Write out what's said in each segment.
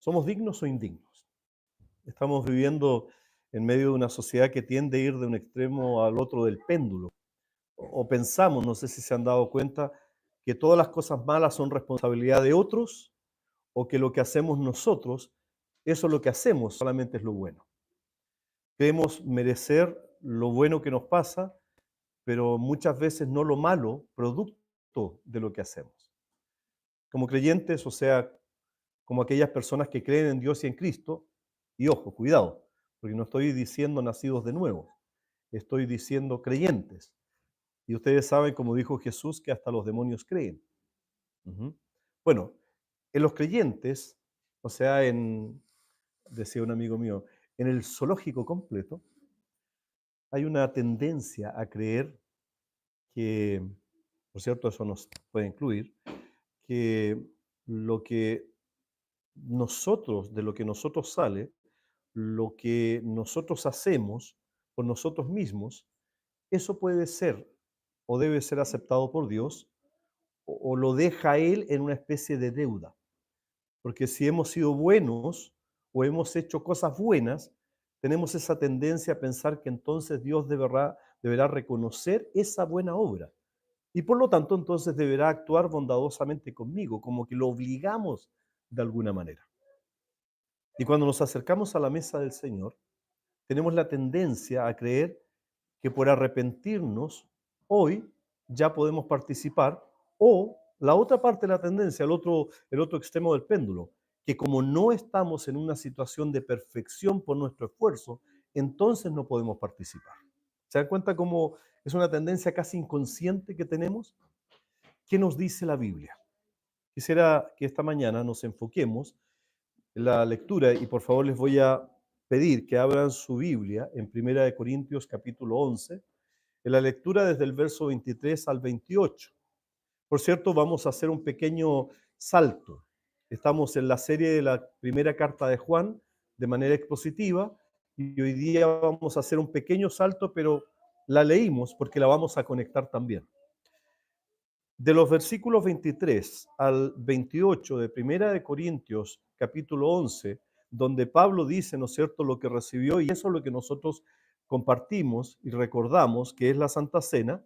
¿Somos dignos o indignos? Estamos viviendo en medio de una sociedad que tiende a ir de un extremo al otro del péndulo. O pensamos, no sé si se han dado cuenta, que todas las cosas malas son responsabilidad de otros o que lo que hacemos nosotros, eso es lo que hacemos, solamente es lo bueno. Creemos merecer lo bueno que nos pasa, pero muchas veces no lo malo, producto de lo que hacemos. Como creyentes, o sea, como aquellas personas que creen en Dios y en Cristo, y ojo, cuidado, porque no estoy diciendo nacidos de nuevo, estoy diciendo creyentes. Y ustedes saben, como dijo Jesús, que hasta los demonios creen. Ujú. Bueno, en los creyentes, o sea, decía un amigo mío, en el zoológico completo, hay una tendencia a creer que, por cierto, eso nos puede incluir, que lo que de lo que nosotros sale, lo que nosotros hacemos por nosotros mismos, eso puede ser o debe ser aceptado por Dios o lo deja Él en una especie de deuda. Porque si hemos sido buenos o hemos hecho cosas buenas, tenemos esa tendencia a pensar que entonces Dios deberá reconocer esa buena obra. Y por lo tanto, entonces deberá actuar bondadosamente conmigo, como que lo obligamos de alguna manera. Y cuando nos acercamos a la mesa del Señor, tenemos la tendencia a creer que por arrepentirnos hoy ya podemos participar, o la otra parte de la tendencia, el otro extremo del péndulo, que como no estamos en una situación de perfección por nuestro esfuerzo, entonces no podemos participar. ¿Se dan cuenta cómo es una tendencia casi inconsciente que tenemos? ¿Qué nos dice la Biblia? Quisiera que esta mañana nos enfoquemos en la lectura y por favor les voy a pedir que abran su Biblia en Primera de Corintios capítulo 11, en la lectura desde el verso 23 al 28. Por cierto, vamos a hacer un pequeño salto. Estamos en la serie de la primera carta de Juan de manera expositiva y hoy día vamos a hacer un pequeño salto, pero la leímos porque la vamos a conectar también. De los versículos 23 al 28 de Primera de Corintios, capítulo 11, donde Pablo dice, ¿no es cierto?, lo que recibió, y eso es lo que nosotros compartimos y recordamos, que es la Santa Cena.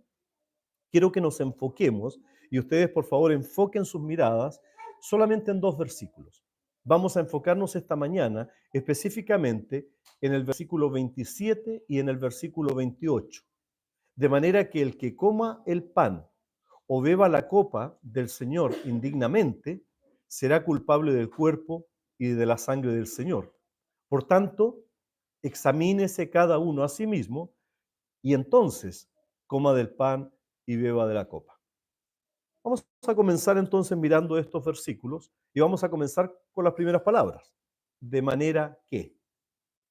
Quiero que nos enfoquemos, y ustedes por favor enfoquen sus miradas solamente en dos versículos. Vamos a enfocarnos esta mañana específicamente en el versículo 27 y en el versículo 28. De manera que el que coma el pan o beba la copa del Señor indignamente, será culpable del cuerpo y de la sangre del Señor. Por tanto, examínese cada uno a sí mismo y entonces coma del pan y beba de la copa. Vamos a comenzar entonces mirando estos versículos y vamos a comenzar con las primeras palabras. De manera que.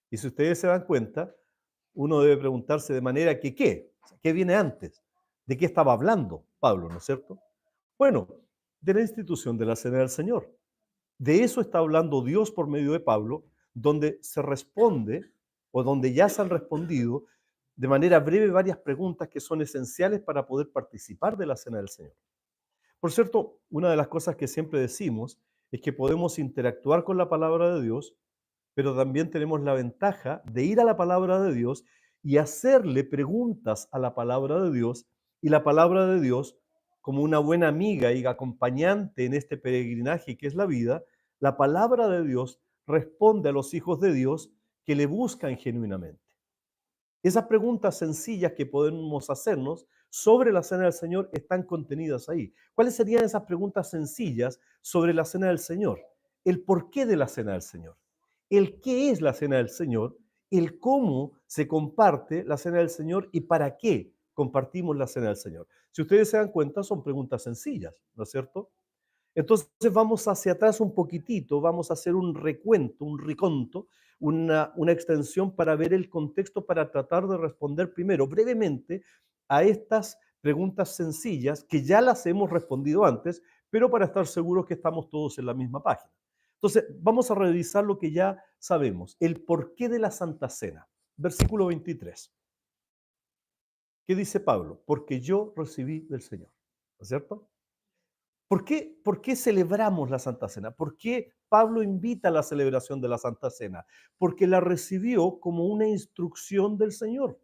Y si ustedes se dan cuenta, uno debe preguntarse de manera que qué. O sea, ¿qué viene antes? ¿De qué estaba hablando Pablo, no es cierto? Bueno, de la institución de la Cena del Señor. De eso está hablando Dios por medio de Pablo, donde se responde o donde ya se han respondido de manera breve varias preguntas que son esenciales para poder participar de la Cena del Señor. Por cierto, una de las cosas que siempre decimos es que podemos interactuar con la palabra de Dios, pero también tenemos la ventaja de ir a la palabra de Dios y hacerle preguntas a la palabra de Dios, y la palabra de Dios, como una buena amiga y acompañante en este peregrinaje que es la vida, la palabra de Dios responde a los hijos de Dios que le buscan genuinamente. Esas preguntas sencillas que podemos hacernos sobre la cena del Señor están contenidas ahí. ¿Cuáles serían esas preguntas sencillas sobre la cena del Señor? El porqué de la cena del Señor, el qué es la cena del Señor, el cómo se comparte la cena del Señor y para qué compartimos la cena del Señor. Si ustedes se dan cuenta, son preguntas sencillas, ¿no es cierto? Entonces vamos hacia atrás un poquitito, vamos a hacer un recuento, un reconto, una extensión para ver el contexto, para tratar de responder primero brevemente a estas preguntas sencillas que ya las hemos respondido antes, pero para estar seguros que estamos todos en la misma página. Entonces vamos a revisar lo que ya sabemos, el porqué de la Santa Cena. Versículo 23. ¿Qué dice Pablo? Porque yo recibí del Señor, ¿no es cierto? por qué celebramos la Santa Cena? ¿Por qué Pablo invita a la celebración de la Santa Cena? Porque la recibió como una instrucción del Señor.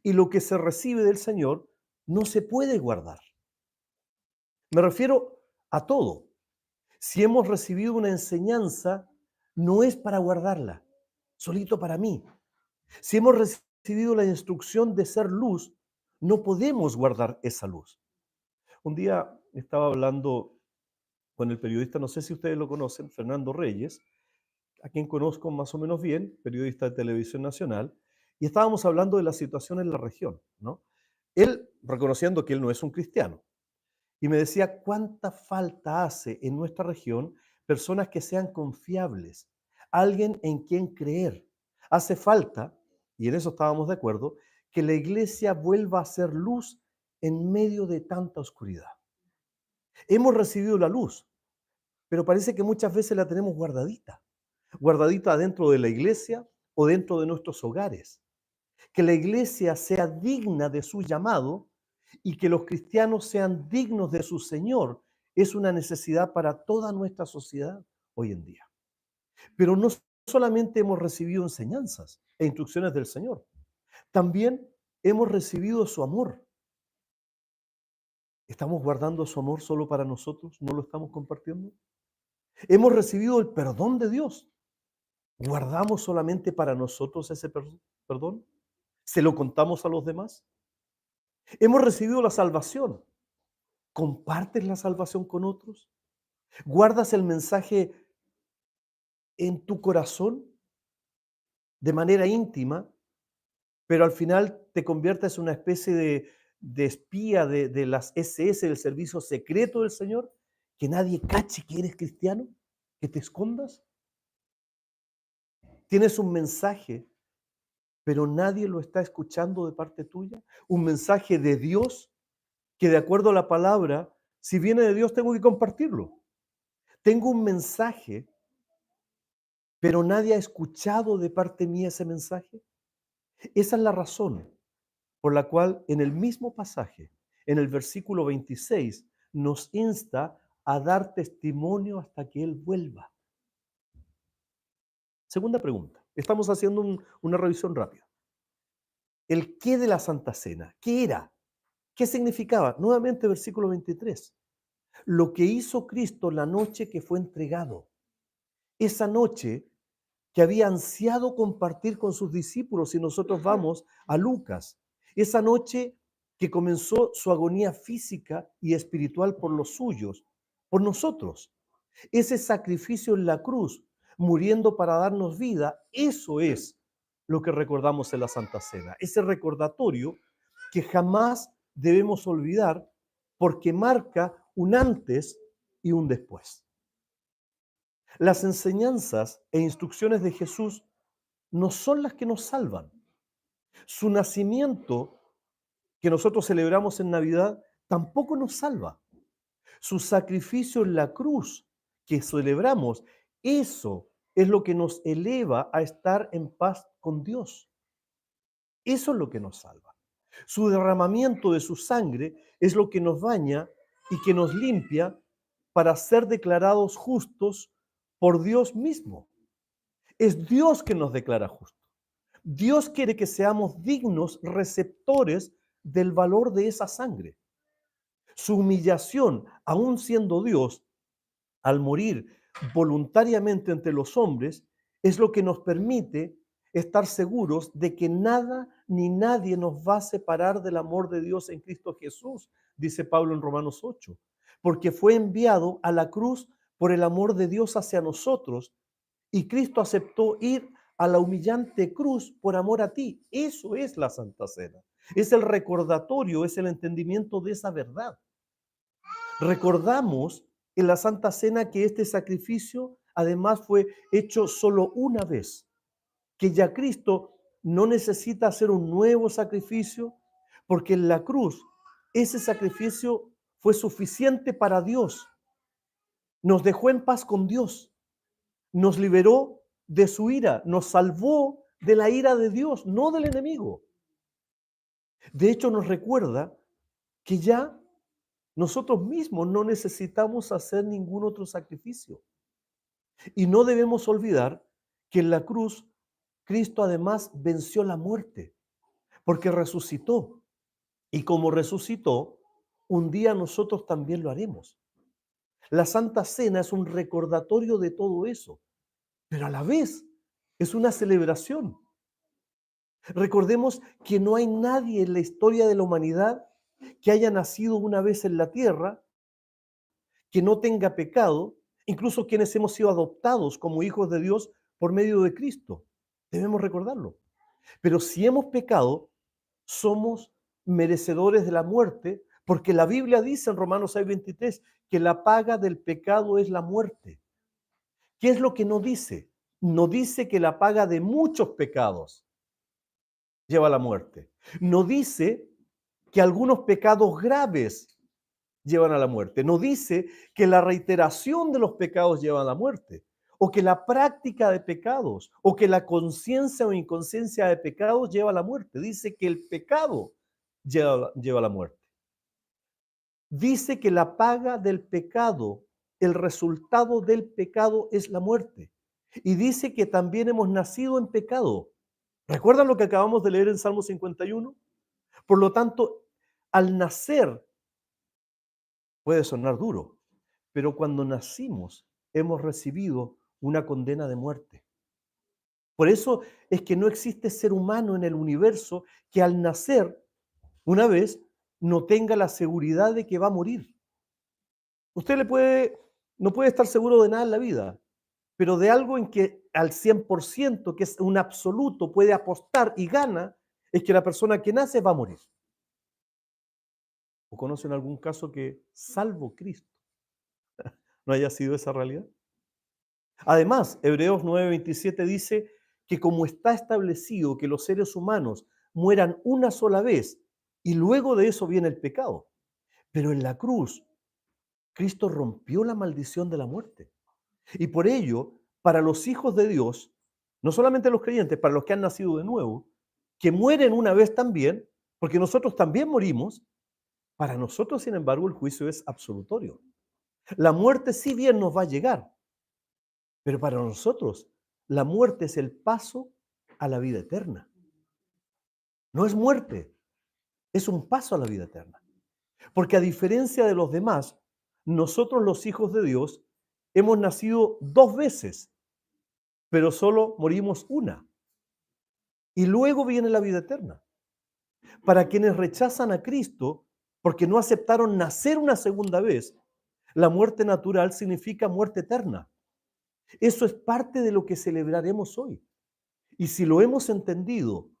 Y lo que se recibe del Señor no se puede guardar. Me refiero a todo. Si hemos recibido una enseñanza, no es para guardarla, solito para mí. Si hemos recibido la instrucción de ser luz, no podemos guardar esa luz. Un día estaba hablando con el periodista, no sé si ustedes lo conocen, Fernando Reyes, a quien conozco más o menos bien, periodista de Televisión Nacional, y estábamos hablando de la situación en la región, ¿no? Él, reconociendo que él no es un cristiano, y me decía cuánta falta hace en nuestra región personas que sean confiables, alguien en quien creer. Hace falta, y en eso estábamos de acuerdo, que la iglesia vuelva a ser luz en medio de tanta oscuridad. Hemos recibido la luz, pero parece que muchas veces la tenemos guardadita, guardadita dentro de la iglesia o dentro de nuestros hogares. Que la iglesia sea digna de su llamado y que los cristianos sean dignos de su Señor es una necesidad para toda nuestra sociedad hoy en día. Pero no solamente hemos recibido enseñanzas e instrucciones del Señor, también hemos recibido su amor. ¿Estamos guardando su amor solo para nosotros? ¿No lo estamos compartiendo? Hemos recibido el perdón de Dios. ¿Guardamos solamente para nosotros ese perdón? ¿Se lo contamos a los demás? Hemos recibido la salvación. ¿Compartes la salvación con otros? ¿Guardas el mensaje en tu corazón de manera íntima, pero al final te conviertes en una especie de espía de las SS, del servicio secreto del Señor? ¿Que nadie cache que eres cristiano? ¿Que te escondas? ¿Tienes un mensaje, pero nadie lo está escuchando de parte tuya? ¿Un mensaje de Dios que, de acuerdo a la palabra, si viene de Dios, tengo que compartirlo? Tengo un mensaje, pero nadie ha escuchado de parte mía ese mensaje. Esa es la razón por la cual en el mismo pasaje, en el versículo 26, nos insta a dar testimonio hasta que Él vuelva. Segunda pregunta. Estamos haciendo una revisión rápida. ¿El qué de la Santa Cena? ¿Qué era? ¿Qué significaba? Nuevamente, versículo 23. Lo que hizo Cristo la noche que fue entregado. Esa noche que había ansiado compartir con sus discípulos, si nosotros vamos a Lucas. Esa noche que comenzó su agonía física y espiritual por los suyos, por nosotros. Ese sacrificio en la cruz, muriendo para darnos vida, eso es lo que recordamos en la Santa Cena. Ese recordatorio que jamás debemos olvidar porque marca un antes y un después. Las enseñanzas e instrucciones de Jesús no son las que nos salvan. Su nacimiento, que nosotros celebramos en Navidad, tampoco nos salva. Su sacrificio en la cruz, que celebramos, eso es lo que nos eleva a estar en paz con Dios. Eso es lo que nos salva. Su derramamiento de su sangre es lo que nos baña y que nos limpia para ser declarados justos por Dios mismo. Es Dios que nos declara justos. Dios quiere que seamos dignos receptores del valor de esa sangre. Su humillación, aun siendo Dios, al morir voluntariamente entre los hombres, es lo que nos permite estar seguros de que nada ni nadie nos va a separar del amor de Dios en Cristo Jesús, dice Pablo en Romanos 8, porque fue enviado a la cruz por el amor de Dios hacia nosotros y Cristo aceptó ir a la humillante cruz por amor a ti. Eso es la Santa Cena. Es el recordatorio, es el entendimiento de esa verdad. Recordamos en la Santa Cena que este sacrificio además fue hecho solo una vez, que ya Cristo no necesita hacer un nuevo sacrificio, porque en la cruz ese sacrificio fue suficiente para Dios. Nos dejó en paz con Dios, nos liberó de su ira, nos salvó de la ira de Dios, no del enemigo. De hecho, nos recuerda que ya nosotros mismos no necesitamos hacer ningún otro sacrificio. Y no debemos olvidar que en la cruz Cristo además venció la muerte, porque resucitó. Y como resucitó, un día nosotros también lo haremos. La Santa Cena es un recordatorio de todo eso, pero a la vez es una celebración. Recordemos que no hay nadie en la historia de la humanidad que haya nacido una vez en la tierra, que no tenga pecado, incluso quienes hemos sido adoptados como hijos de Dios por medio de Cristo. Debemos recordarlo. Pero si hemos pecado, somos merecedores de la muerte, porque la Biblia dice en Romanos 6:23 que la paga del pecado es la muerte. ¿Qué es lo que no dice? No dice que la paga de muchos pecados lleva a la muerte. No dice que algunos pecados graves llevan a la muerte. No dice que la reiteración de los pecados lleva a la muerte, o que la práctica de pecados, o que la conciencia o inconsciencia de pecados lleva a la muerte. Dice que el pecado lleva a la muerte. Dice que la paga del pecado, el resultado del pecado es la muerte. Y dice que también hemos nacido en pecado. ¿Recuerdan lo que acabamos de leer en Salmo 51? Por lo tanto, al nacer puede sonar duro, pero cuando nacimos hemos recibido una condena de muerte. Por eso es que no existe ser humano en el universo que al nacer, una vez, no tenga la seguridad de que va a morir. Usted no puede estar seguro de nada en la vida, pero de algo en que al 100%, que es un absoluto, puede apostar y gana, es que la persona que nace va a morir. ¿O conocen algún caso que, salvo Cristo, no haya sido esa realidad? Además, Hebreos 9:27 dice que como está establecido que los seres humanos mueran una sola vez y luego de eso viene el pecado, pero en la cruz Cristo rompió la maldición de la muerte. Y por ello, para los hijos de Dios, no solamente los creyentes, para los que han nacido de nuevo, que mueren una vez también, porque nosotros también morimos, para nosotros, sin embargo, el juicio es absolutorio. La muerte si bien nos va a llegar, pero para nosotros la muerte es el paso a la vida eterna. No es muerte, es un paso a la vida eterna. Porque a diferencia de los demás, nosotros los hijos de Dios hemos nacido dos veces, pero solo morimos una. Y luego viene la vida eterna. Para quienes rechazan a Cristo porque no aceptaron nacer una segunda vez, la muerte natural significa muerte eterna. Eso es parte de lo que celebraremos hoy. Y si lo hemos entendido,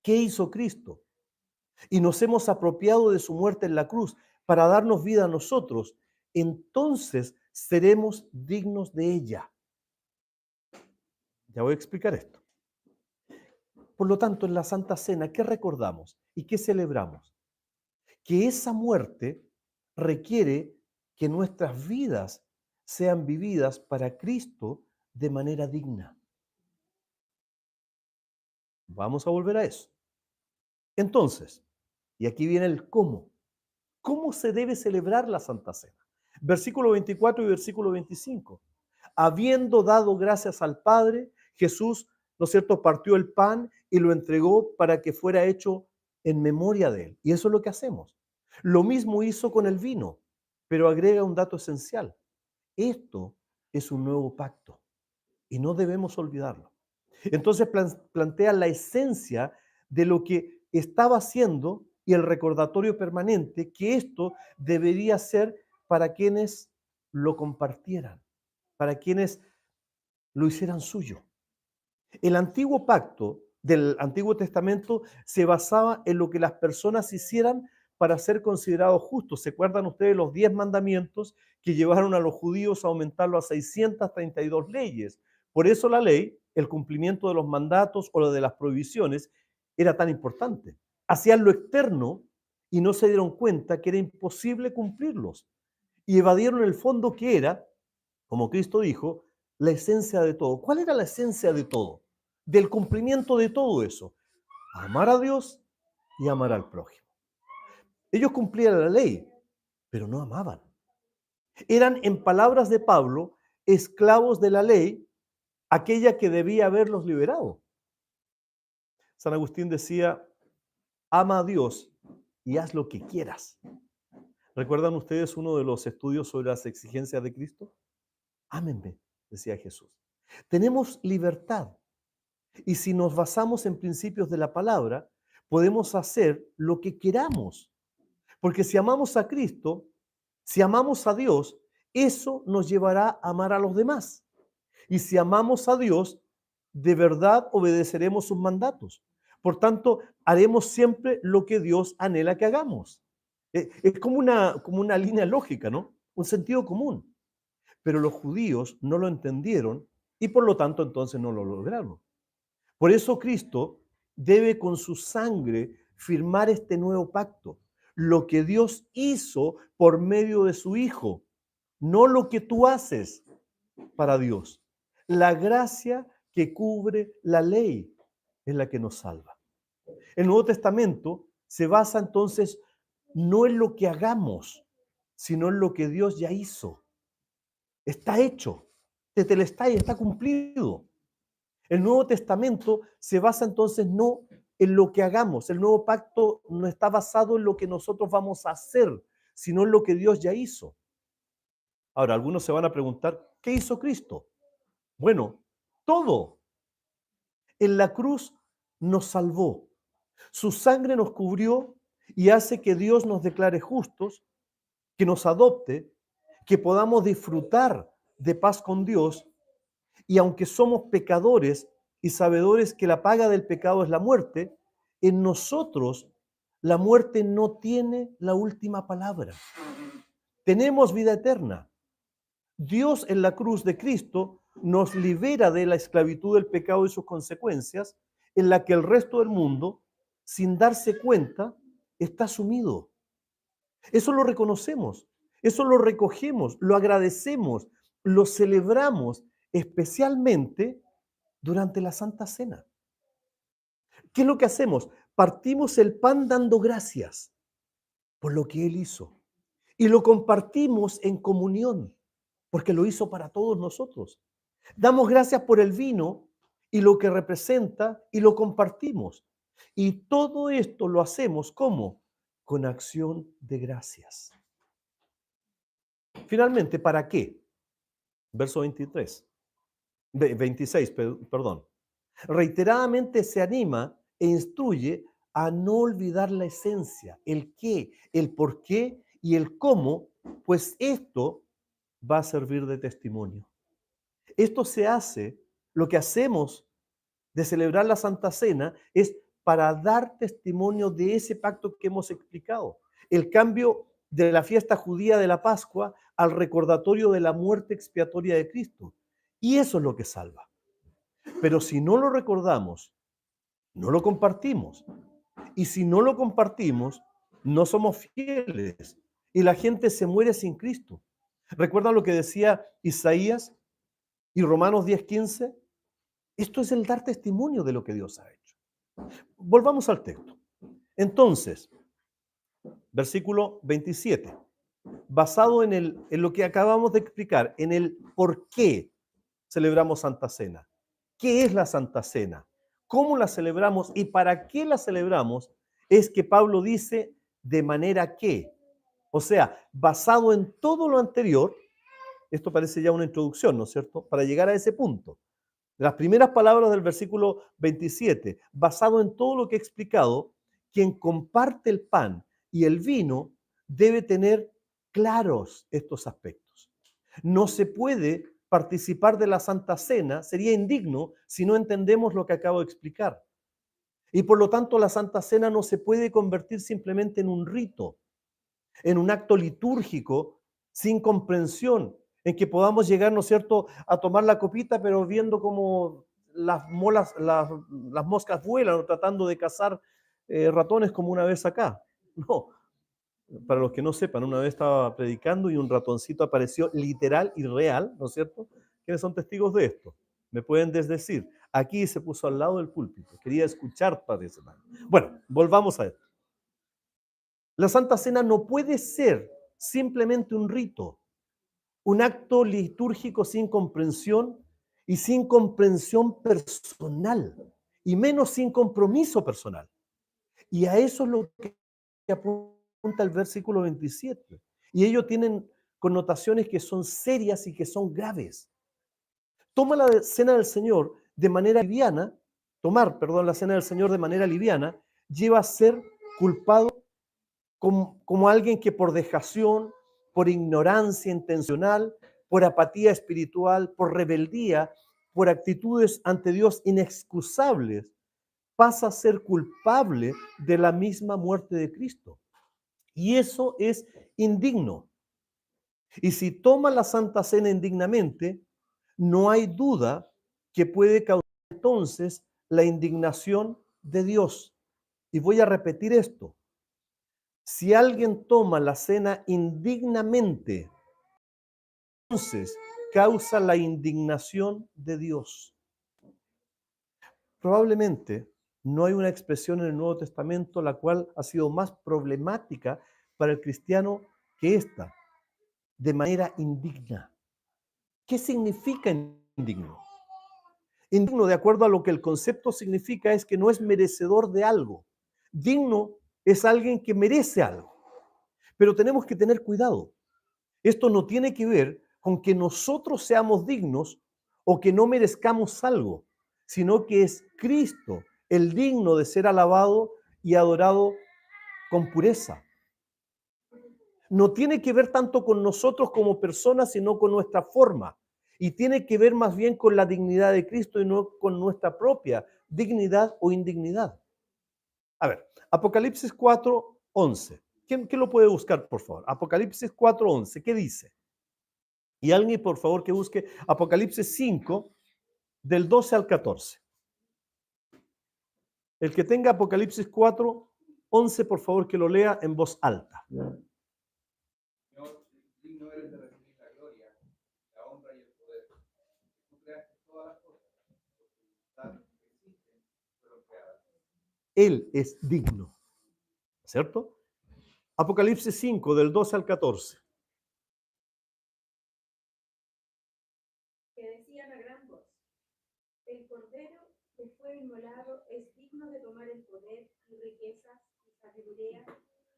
¿qué hizo Cristo? Y nos hemos apropiado de su muerte en la cruz para darnos vida a nosotros, entonces seremos dignos de ella. Ya voy a explicar esto. Por lo tanto, en la Santa Cena, ¿qué recordamos y qué celebramos? Que esa muerte requiere que nuestras vidas sean vividas para Cristo de manera digna. Vamos a volver a eso. Entonces, y aquí viene el cómo. ¿Cómo se debe celebrar la Santa Cena? Versículo 24 y versículo 25. Habiendo dado gracias al Padre, Jesús, ¿no es cierto?, partió el pan y lo entregó para que fuera hecho en memoria de él. Y eso es lo que hacemos. Lo mismo hizo con el vino, pero agrega un dato esencial. Esto es un nuevo pacto y no debemos olvidarlo. Entonces plantea la esencia de lo que estaba haciendo y el recordatorio permanente que esto debería ser para quienes lo compartieran, para quienes lo hicieran suyo. El antiguo pacto del Antiguo Testamento se basaba en lo que las personas hicieran para ser considerados justos. ¿Se acuerdan ustedes los 10 mandamientos que llevaron a los judíos a aumentarlo a 632 leyes? Por eso la ley, el cumplimiento de los mandatos o lo de las prohibiciones, era tan importante. Hacían lo externo y no se dieron cuenta que era imposible cumplirlos. Y evadieron el fondo que era, como Cristo dijo, la esencia de todo. ¿Cuál era la esencia de todo? Del cumplimiento de todo eso. Amar a Dios y amar al prójimo. Ellos cumplían la ley, pero no amaban. Eran, en palabras de Pablo, esclavos de la ley, aquella que debía haberlos liberado. San Agustín decía, ama a Dios y haz lo que quieras. ¿Recuerdan ustedes uno de los estudios sobre las exigencias de Cristo? Ámenme, decía Jesús. Tenemos libertad y si nos basamos en principios de la palabra, podemos hacer lo que queramos. Porque si amamos a Cristo, si amamos a Dios, eso nos llevará a amar a los demás. Y si amamos a Dios, de verdad obedeceremos sus mandatos. Por tanto, haremos siempre lo que Dios anhela que hagamos. Es como una línea lógica, ¿no? Un sentido común. Pero los judíos no lo entendieron y por lo tanto entonces no lo lograron. Por eso Cristo debe con su sangre firmar este nuevo pacto. Lo que Dios hizo por medio de su Hijo, no lo que tú haces para Dios. La gracia que cubre la ley es la que nos salva. El Nuevo Testamento se basa entonces no en lo que hagamos, sino en lo que Dios ya hizo. Está hecho, tetelestai, está cumplido. El Nuevo Testamento se basa entonces no en lo que hagamos. El nuevo pacto no está basado en lo que nosotros vamos a hacer, sino en lo que Dios ya hizo. Ahora, algunos se van a preguntar, ¿qué hizo Cristo? Bueno, todo. En la cruz nos salvó. Su sangre nos cubrió y hace que Dios nos declare justos, que nos adopte, que podamos disfrutar de paz con Dios. Y aunque somos pecadores y sabedores que la paga del pecado es la muerte, en nosotros la muerte no tiene la última palabra. Tenemos vida eterna. Dios en la cruz de Cristo nos libera de la esclavitud del pecado y sus consecuencias, en la que el resto del mundo, sin darse cuenta, está sumido. Eso lo reconocemos, eso lo recogemos, lo agradecemos, lo celebramos, especialmente durante la Santa Cena. ¿Qué es lo que hacemos? Partimos el pan dando gracias por lo que Él hizo y lo compartimos en comunión, porque lo hizo para todos nosotros. Damos gracias por el vino y lo que representa y lo compartimos. Y todo esto lo hacemos ¿cómo? Con acción de gracias. Finalmente, ¿para qué? Verso 26, perdón. Reiteradamente se anima e instruye a no olvidar la esencia, el qué, el por qué y el cómo, pues esto va a servir de testimonio. Esto se hace, lo que hacemos de celebrar la Santa Cena es para dar testimonio de ese pacto que hemos explicado. El cambio de la fiesta judía de la Pascua al recordatorio de la muerte expiatoria de Cristo. Y eso es lo que salva. Pero si no lo recordamos, no lo compartimos. Y si no lo compartimos, no somos fieles. Y la gente se muere sin Cristo. ¿Recuerdan lo que decía Isaías y Romanos 10:15? Esto es el dar testimonio de lo que Dios ha hecho. Volvamos al texto. Entonces, versículo 27, basado en lo que acabamos de explicar, en el por qué celebramos Santa Cena. ¿Qué es la Santa Cena? ¿Cómo la celebramos y para qué la celebramos? Es que Pablo dice de manera que, o sea, basado en todo lo anterior, esto parece ya una introducción, ¿no es cierto? Para llegar a ese punto. Las primeras palabras del versículo 27, basado en todo lo que he explicado, quien comparte el pan y el vino debe tener claros estos aspectos. No se puede participar de la Santa Cena, sería indigno si no entendemos lo que acabo de explicar. Y por lo tanto la Santa Cena no se puede convertir simplemente en un rito, en un acto litúrgico sin comprensión, en que podamos llegar, ¿no es cierto?, a tomar la copita, pero viendo cómo las moscas vuelan o tratando de cazar ratones como una vez acá. No, para los que no sepan, una vez estaba predicando y un ratoncito apareció literal y real, ¿no es cierto? ¿Quiénes son testigos de esto? Me pueden desdecir. Aquí se puso al lado del púlpito. Quería escuchar, Padre Semana. Bueno, volvamos a esto. La Santa Cena no puede ser simplemente un rito, un acto litúrgico sin comprensión y sin comprensión personal, y menos sin compromiso personal. Y a eso es lo que apunta el versículo 27. Y ellos tienen connotaciones que son serias y que son graves. Toma la cena del Señor de manera liviana, la cena del Señor de manera liviana, lleva a ser culpado como alguien que por dejación, por ignorancia intencional, por apatía espiritual, por rebeldía, por actitudes ante Dios inexcusables, pasa a ser culpable de la misma muerte de Cristo. Y eso es indigno. Y si toma la Santa Cena indignamente, no hay duda que puede causar entonces la indignación de Dios. Y voy a repetir esto. Si alguien toma la cena indignamente, entonces causa la indignación de Dios. Probablemente no hay una expresión en el Nuevo Testamento la cual ha sido más problemática para el cristiano que esta, de manera indigna. ¿Qué significa indigno? Indigno, de acuerdo a lo que el concepto significa, es que no es merecedor de algo. Digno es alguien que merece algo. Pero tenemos que tener cuidado. Esto no tiene que ver con que nosotros seamos dignos o que no merezcamos algo, sino que es Cristo el digno de ser alabado y adorado con pureza. No tiene que ver tanto con nosotros como personas, sino con nuestra forma. Y tiene que ver más bien con la dignidad de Cristo y no con nuestra propia dignidad o indignidad. A ver, Apocalipsis 4:11. ¿Quién lo puede buscar, por favor? Apocalipsis 4:11, ¿qué dice? Y alguien, por favor, que busque Apocalipsis 5, del 12 al 14. El que tenga Apocalipsis 4:11, por favor, que lo lea en voz alta. Digno eres de recibir la gloria, la honra y el poder. Tú creaste todas las cosas, por tu voluntad existen, fueron creadas. Él es digno, ¿cierto? Apocalipsis 5, del 12 al 14. Que decían a gran voz: el Cordero que fue inmolado es digno de tomar el poder y riquezas y sabiduría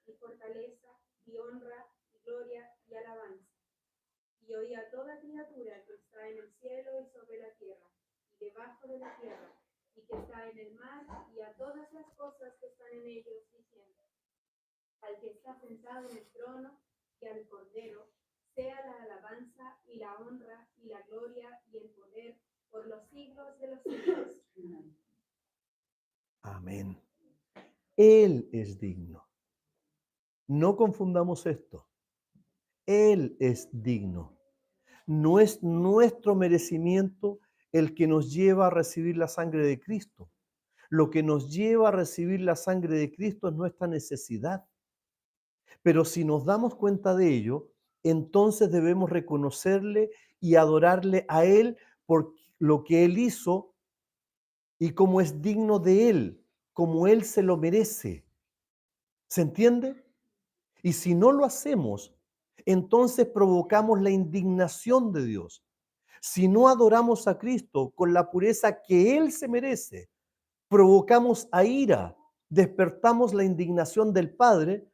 y fortaleza y honra y gloria y alabanza. Y oí a toda criatura que está en el cielo y sobre la tierra y debajo de la tierra y que está en el mar y a todas las cosas que están en ellos diciendo: al que está sentado en el trono y al Cordero sea la alabanza y la honra y la gloria y el poder por los siglos de los siglos. Amén. Él es digno. No confundamos esto. Él es digno. No es nuestro merecimiento el que nos lleva a recibir la sangre de Cristo. Lo que nos lleva a recibir la sangre de Cristo es nuestra necesidad. Pero si nos damos cuenta de ello, entonces debemos reconocerle y adorarle a Él por lo que Él hizo y como es digno de Él, como Él se lo merece. ¿Se entiende? Y si no lo hacemos, entonces provocamos la indignación de Dios. Si no adoramos a Cristo con la pureza que Él se merece, provocamos a ira, despertamos la indignación del Padre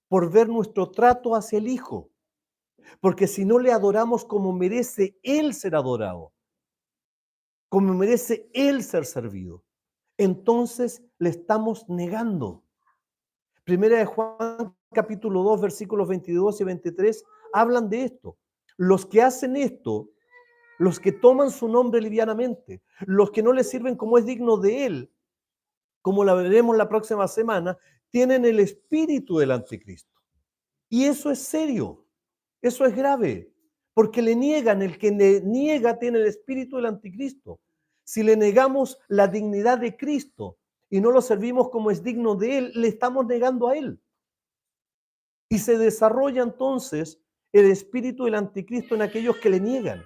por ver nuestro trato hacia el Hijo. Porque si no le adoramos como merece Él ser adorado, como merece Él ser servido, entonces le estamos negando. Primera de Juan, capítulo 2, versículos 22 y 23, hablan de esto. Los que hacen esto, los que toman su nombre livianamente, los que no le sirven como es digno de Él, como la veremos la próxima semana, tienen el espíritu del anticristo. Y eso es serio, eso es grave, porque le niegan, el que le niega tiene el espíritu del anticristo. Si le negamos la dignidad de Cristo y no lo servimos como es digno de Él, le estamos negando a Él. Y se desarrolla entonces el espíritu del anticristo en aquellos que le niegan.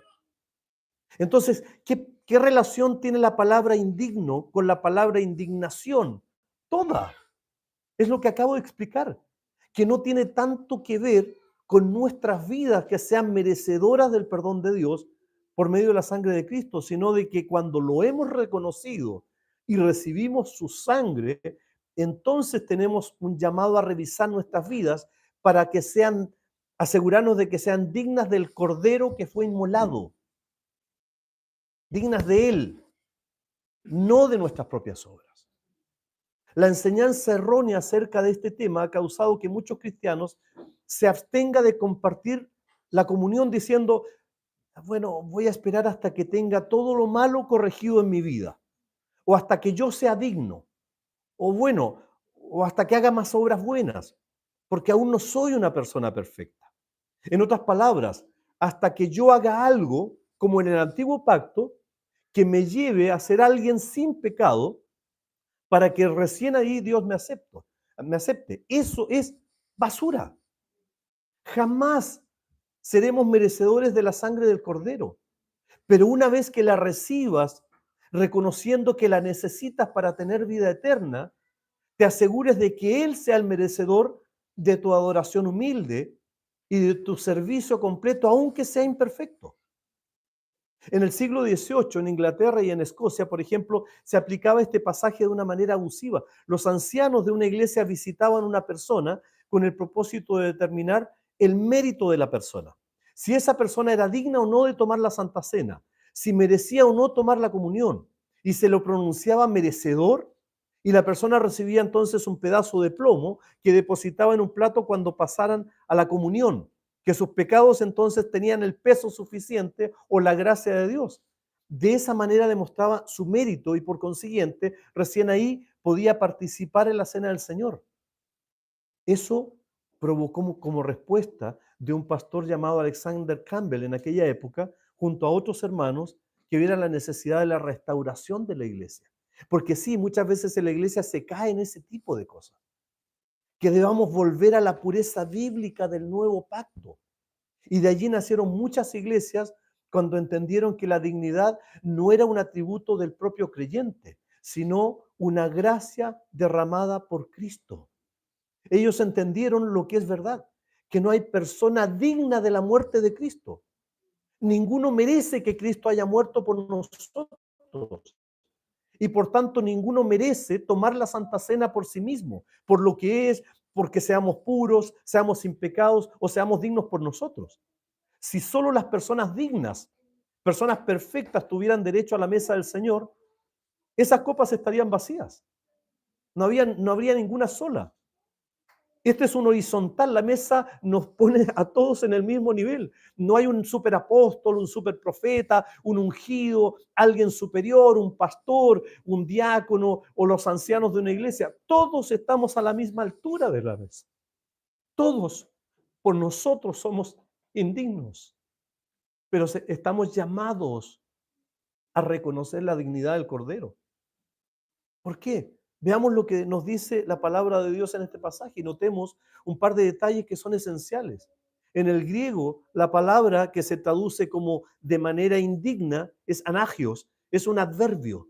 Entonces, ¿qué relación tiene la palabra indigno con la palabra indignación? Toda. Es lo que acabo de explicar, que no tiene tanto que ver con nuestras vidas que sean merecedoras del perdón de Dios por medio de la sangre de Cristo, sino de que cuando lo hemos reconocido y recibimos su sangre, entonces tenemos un llamado a revisar nuestras vidas para que sean, asegurarnos de que sean dignas del Cordero que fue inmolado, dignas de Él, no de nuestras propias obras. La enseñanza errónea acerca de este tema ha causado que muchos cristianos se abstengan de compartir la comunión diciendo, bueno, voy a esperar hasta que tenga todo lo malo corregido en mi vida, o hasta que yo sea digno, o bueno, o hasta que haga más obras buenas, porque aún no soy una persona perfecta. En otras palabras, hasta que yo haga algo, como en el antiguo pacto, que me lleve a ser alguien sin pecado, para que recién ahí Dios me acepte. Eso es basura. Jamás seremos merecedores de la sangre del Cordero. Pero una vez que la recibas, reconociendo que la necesitas para tener vida eterna, te asegures de que Él sea el merecedor de tu adoración humilde y de tu servicio completo, aunque sea imperfecto. En el siglo XVIII, en Inglaterra y en Escocia, por ejemplo, se aplicaba este pasaje de una manera abusiva. Los ancianos de una iglesia visitaban a una persona con el propósito de determinar el mérito de la persona. Si esa persona era digna o no de tomar la Santa Cena, si merecía o no tomar la comunión, y se lo pronunciaba merecedor, y la persona recibía entonces un pedazo de plomo que depositaba en un plato cuando pasaran a la comunión, que sus pecados entonces tenían el peso suficiente o la gracia de Dios. De esa manera demostraba su mérito y por consiguiente recién ahí podía participar en la cena del Señor. Eso provocó como respuesta de un pastor llamado Alexander Campbell en aquella época, junto a otros hermanos, que vieran la necesidad de la restauración de la iglesia. Porque sí, muchas veces en la iglesia se cae en ese tipo de cosas. Que debamos volver a la pureza bíblica del nuevo pacto. Y de allí nacieron muchas iglesias cuando entendieron que la dignidad no era un atributo del propio creyente, sino una gracia derramada por Cristo. Ellos entendieron lo que es verdad, que no hay persona digna de la muerte de Cristo. Ninguno merece que Cristo haya muerto por nosotros. Y por tanto, ninguno merece tomar la Santa Cena por sí mismo, por lo que es, porque seamos puros, seamos sin pecados o seamos dignos por nosotros. Si solo las personas dignas, personas perfectas tuvieran derecho a la mesa del Señor, esas copas estarían vacías. No habría ninguna sola. Este es un horizontal, la mesa nos pone a todos en el mismo nivel. No hay un superapóstol, un superprofeta, un ungido, alguien superior, un pastor, un diácono o los ancianos de una iglesia. Todos estamos a la misma altura de la mesa. Todos por nosotros somos indignos, pero estamos llamados a reconocer la dignidad del Cordero. ¿Por qué? Veamos lo que nos dice la palabra de Dios en este pasaje y notemos un par de detalles que son esenciales. En el griego, la palabra que se traduce como de manera indigna es anagios, es un adverbio.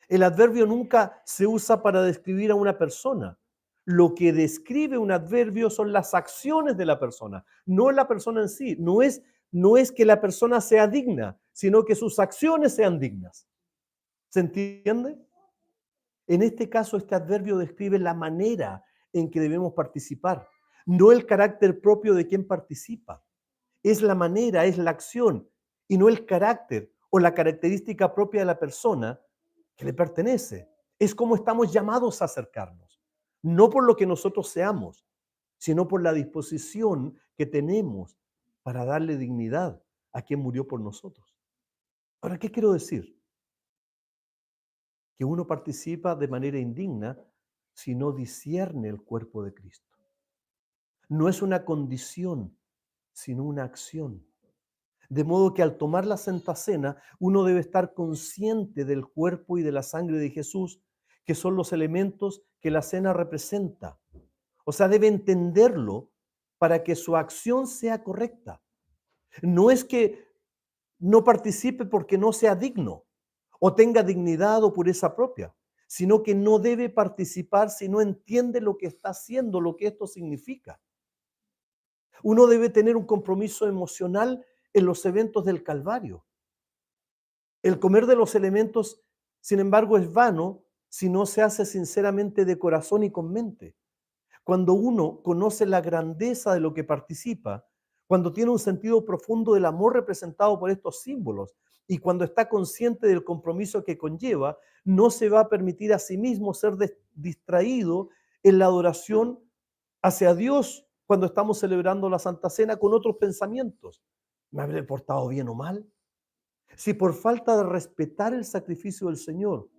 El adverbio nunca se usa para describir a una persona. Lo que describe un adverbio son las acciones de la persona, no la persona en sí. No es que la persona sea digna, sino que sus acciones sean dignas. ¿Se entiende? En este caso, este adverbio describe la manera en que debemos participar, no el carácter propio de quien participa. Es la manera, es la acción, y no el carácter o la característica propia de la persona que le pertenece. Es como estamos llamados a acercarnos, no por lo que nosotros seamos, sino por la disposición que tenemos para darle dignidad a quien murió por nosotros. Ahora, ¿qué quiero decir? Que uno participa de manera indigna si no discierne el cuerpo de Cristo. No es una condición, sino una acción. De modo que al tomar la Santa Cena, uno debe estar consciente del cuerpo y de la sangre de Jesús, que son los elementos que la cena representa. O sea, debe entenderlo para que su acción sea correcta. No es que no participe porque no sea digno o tenga dignidad o pureza propia, sino que no debe participar si no entiende lo que está haciendo, lo que esto significa. Uno debe tener un compromiso emocional en los eventos del Calvario. El comer de los elementos, sin embargo, es vano si no se hace sinceramente de corazón y con mente. Cuando uno conoce la grandeza de lo que participa, cuando tiene un sentido profundo del amor representado por estos símbolos y cuando está consciente del compromiso que conlleva, no se va a permitir a sí mismo ser distraído en la adoración hacia Dios cuando estamos celebrando la Santa Cena con otros pensamientos. ¿Me habré portado bien o mal? Si por falta de respetar el sacrificio del Señor,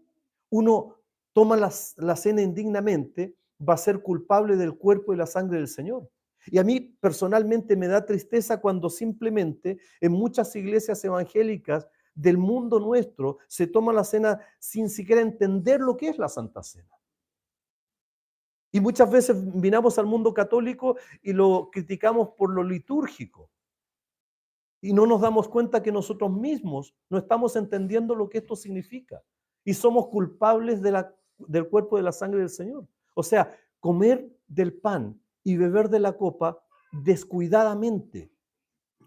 uno toma la cena indignamente, va a ser culpable del cuerpo y la sangre del Señor. Y a mí personalmente me da tristeza cuando simplemente en muchas iglesias evangélicas del mundo nuestro se toma la cena sin siquiera entender lo que es la Santa Cena. Y muchas veces miramos al mundo católico y lo criticamos por lo litúrgico. Y no nos damos cuenta que nosotros mismos no estamos entendiendo lo que esto significa. Y somos culpables del cuerpo y de la sangre del Señor. O sea, comer del pan y beber de la copa descuidadamente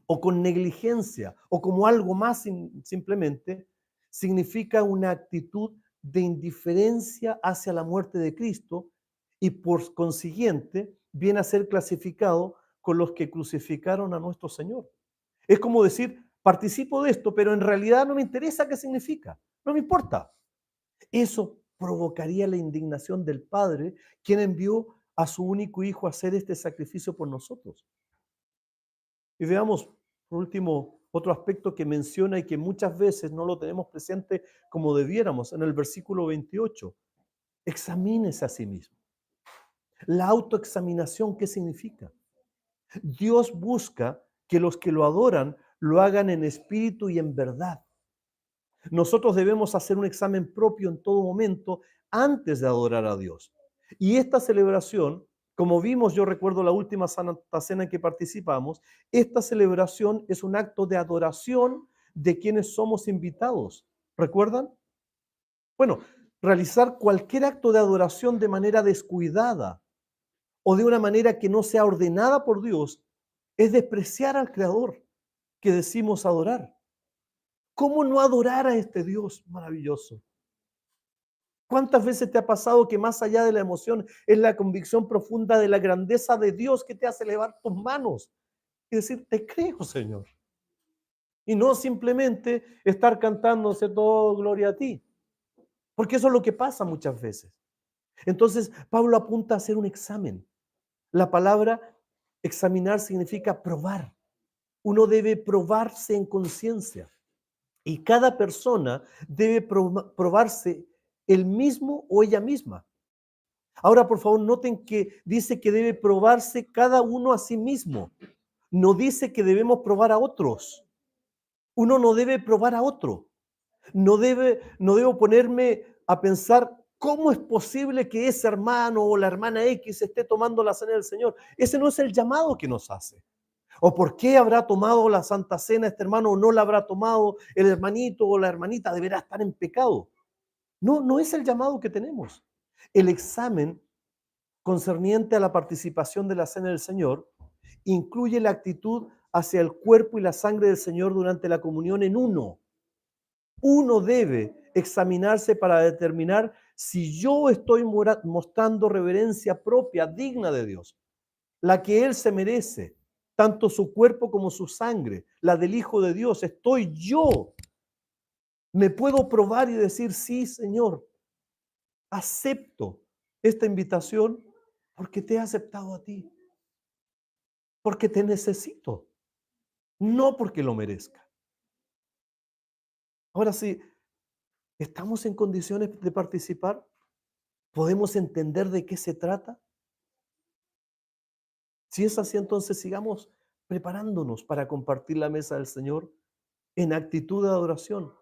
o con negligencia o como algo más simplemente, significa una actitud de indiferencia hacia la muerte de Cristo y por consiguiente viene a ser clasificado con los que crucificaron a nuestro Señor. Es como decir, participo de esto, pero en realidad no me interesa qué significa, no me importa. Eso provocaría la indignación del Padre, quien envió a su único Hijo a hacer este sacrificio por nosotros. Y veamos, por último, otro aspecto que menciona y que muchas veces no lo tenemos presente como debiéramos, en el versículo 28. Examínese a sí mismo. La autoexaminación, ¿qué significa? Dios busca que los que lo adoran lo hagan en espíritu y en verdad. Nosotros debemos hacer un examen propio en todo momento antes de adorar a Dios. Y esta celebración, como vimos, yo recuerdo la última Santa Cena en que participamos, esta celebración es un acto de adoración de quienes somos invitados. ¿Recuerdan? Bueno, realizar cualquier acto de adoración de manera descuidada o de una manera que no sea ordenada por Dios es despreciar al Creador que decimos adorar. ¿Cómo no adorar a este Dios maravilloso? ¿Cuántas veces te ha pasado que más allá de la emoción es la convicción profunda de la grandeza de Dios que te hace elevar tus manos y decir, te creo, Señor? Y no simplemente estar cantando, todo gloria a ti. Porque eso es lo que pasa muchas veces. Entonces, Pablo apunta a hacer un examen. La palabra examinar significa probar. Uno debe probarse en conciencia. Y cada persona debe probarse él mismo o ella misma. Ahora, por favor, noten que dice que debe probarse cada uno a sí mismo. No dice que debemos probar a otros. Uno no debe probar a otro. No debo ponerme a pensar cómo es posible que ese hermano o la hermana X esté tomando la cena del Señor. Ese no es el llamado que nos hace. ¿O por qué habrá tomado la Santa Cena este hermano o no la habrá tomado el hermanito o la hermanita? Deberá estar en pecado. No, no es el llamado que tenemos. El examen concerniente a la participación de la Cena del Señor incluye la actitud hacia el cuerpo y la sangre del Señor durante la comunión en uno. Uno debe examinarse para determinar si yo estoy mostrando reverencia propia, digna de Dios, la que Él se merece, tanto su cuerpo como su sangre, la del Hijo de Dios. Estoy yo. Me puedo probar y decir, sí, Señor, acepto esta invitación porque te he aceptado a ti, porque te necesito, no porque lo merezca. Ahora sí, ¿estamos en condiciones de participar? ¿Podemos entender de qué se trata? Si es así, entonces sigamos preparándonos para compartir la mesa del Señor en actitud de adoración,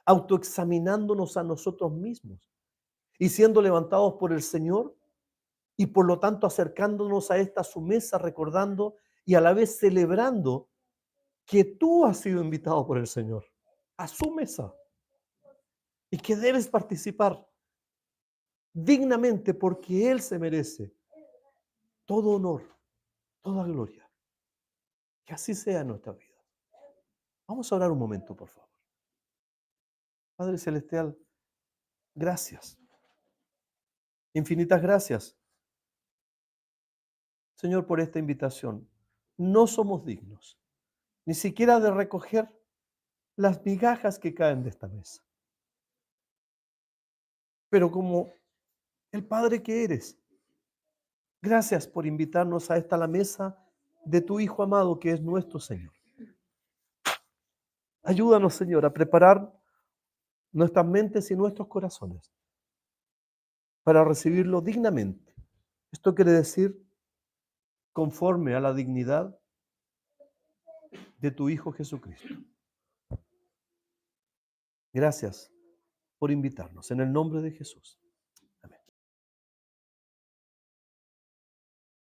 autoexaminándonos a nosotros mismos y siendo levantados por el Señor y por lo tanto acercándonos a esta su mesa, recordando y a la vez celebrando que tú has sido invitado por el Señor a su mesa y que debes participar dignamente porque Él se merece todo honor, toda gloria. Que así sea en nuestra vida. Vamos a orar un momento, por favor. Padre Celestial, gracias. Infinitas gracias, Señor, por esta invitación. No somos dignos, ni siquiera de recoger las migajas que caen de esta mesa. Pero como el Padre que eres, gracias por invitarnos a esta la mesa de tu Hijo amado, que es nuestro Señor. Ayúdanos, Señor, a preparar nuestras mentes y nuestros corazones para recibirlo dignamente. Esto quiere decir conforme a la dignidad de tu Hijo Jesucristo. Gracias por invitarnos. En el nombre de Jesús.